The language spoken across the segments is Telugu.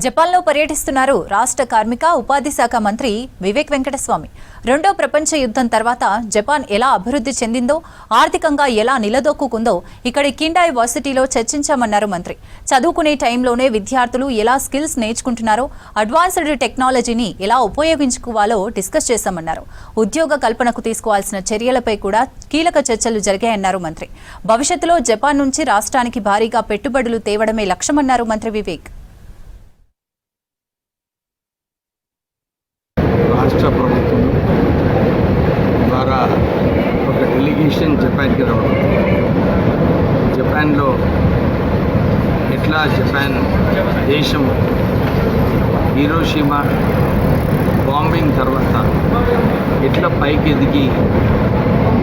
జపాన్లో పర్యటిస్తున్నారు రాష్ట్ర కార్మిక ఉపాధి శాఖ మంత్రి వివేక్ వెంకటస్వామి. రెండో ప్రపంచ యుద్ధం తర్వాత జపాన్ ఎలా అభివృద్ధి చెందిందో, ఆర్థికంగా ఎలా నిలదొక్కుందో ఇక్కడి కిండాయ్ వర్సిటీలో చర్చించామన్నారు మంత్రి. చదువుకునే టైంలోనే విద్యార్థులు ఎలా స్కిల్స్ నేర్చుకుంటున్నారో, అడ్వాన్స్డ్ టెక్నాలజీని ఎలా ఉపయోగించుకోవాలో డిస్కస్ చేశామన్నారు. ఉద్యోగ కల్పనకు తీసుకోవాల్సిన చర్యలపై కూడా కీలక చర్చలు జరిగాయన్నారు మంత్రి. భవిష్యత్తులో జపాన్ నుంచి రాష్ట్రానికి భారీగా పెట్టుబడులు తేవడమే లక్ష్యమన్నారు మంత్రి వివేక్. రాష్ట్ర ప్రభుత్వం ద్వారా ఒక డెలిగేషన్ జపాన్కి రావడం, జపాన్లో ఎట్లా జపాన్ దేశం హిరోషిమా బాంబింగ్ తర్వాత ఎట్లా పైకి ఎదిగి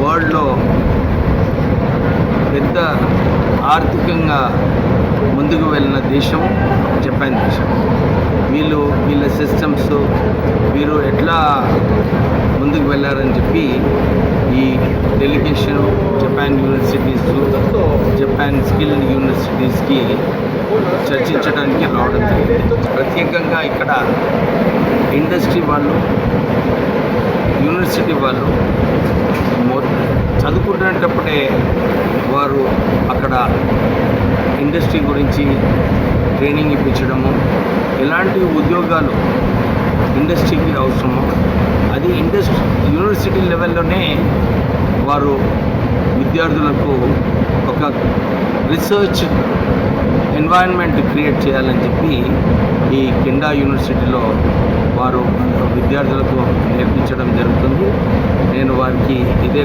వరల్డ్లో పెద్ద ఆర్థికంగా ముందుకు వెళ్ళిన దేశం జపాన్ దేశం. వీళ్ళ సిస్టమ్స్ వీరు ఎట్లా ముందుకు వెళ్ళారని చెప్పి ఈ delegation Japan universities, Japan skill యూనివర్సిటీస్కి చర్చించడానికి రావడం జరిగింది. ప్రత్యేకంగా ఇక్కడ ఇండస్ట్రీ వాళ్ళు, యూనివర్సిటీ వాళ్ళు చదువుకునేటప్పుడే వారు అక్కడ ఇండస్ట్రీ గురించి ట్రైనింగ్ ఇప్పించడము, ఎలాంటి ఉద్యోగాలు ఇండస్ట్రీకి అవసరమో అది యూనివర్సిటీ లెవెల్లోనే వారు విద్యార్థులకు ఒక రీసెర్చ్ ఎన్వైరన్మెంట్ క్రియేట్ చేయాలని చెప్పి ఈ కిండా యూనివర్సిటీలో వారు విద్యార్థులకు నేర్పించడం జరుగుతుంది. నేను వారికి ఇదే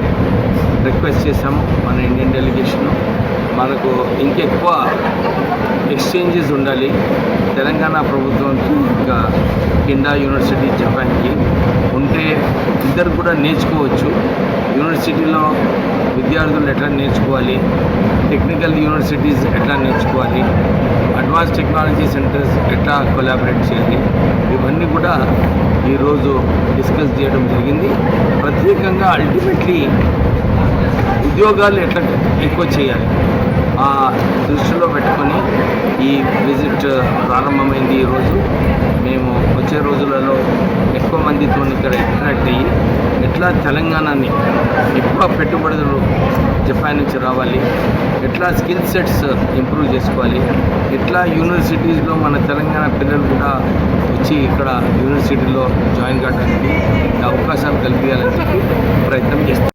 రిక్వెస్ట్ చేశాము, మన ఇండియన్ డెలిగేషన్ మనకు ఇంకెక్కువ ఎక్స్చేంజెస్ ఉండాలి. తెలంగాణ ప్రభుత్వంకి ఇంకా కిండా యూనివర్సిటీ జపాన్కి ఉంటే ఇద్దరు కూడా నేర్చుకోవచ్చు. యూనివర్సిటీలో విద్యార్థులు ఎట్లా నేర్చుకోవాలి, టెక్నికల్ యూనివర్సిటీస్ ఎట్లా నేర్చుకోవాలి, అడ్వాన్స్ టెక్నాలజీ సెంటర్స్ ఎట్లా కొలాబరేట్ చేయాలి, ఇవన్నీ కూడా ఈరోజు డిస్కస్ చేయడం జరిగింది. ప్రత్యేకంగా అల్టిమేట్లీ ఉద్యోగాలు ఎట్లా ఎక్కువ చేయాలి ఆ దృష్టిలో పెట్టుకొని ఈ విజిట్ ప్రారంభమైంది. ఈరోజు మేము వచ్చే రోజులలో ఎక్కువ మందితో ఇక్కడ ఇంటరాక్ట్ అయ్యి ఎట్లా తెలంగాణని ఎక్కువ పెట్టుబడులు జపాన్ నుంచి రావాలి, ఎట్లా స్కిల్ సెట్స్ ఇంప్రూవ్ చేసుకోవాలి, ఎట్లా యూనివర్సిటీస్లో మన తెలంగాణ పిల్లలు కూడా వచ్చి ఇక్కడ యూనివర్సిటీలో జాయిన్ కావడానికి అవకాశాలు కల్పించాలని చెప్పి ప్రయత్నం చేస్తాం.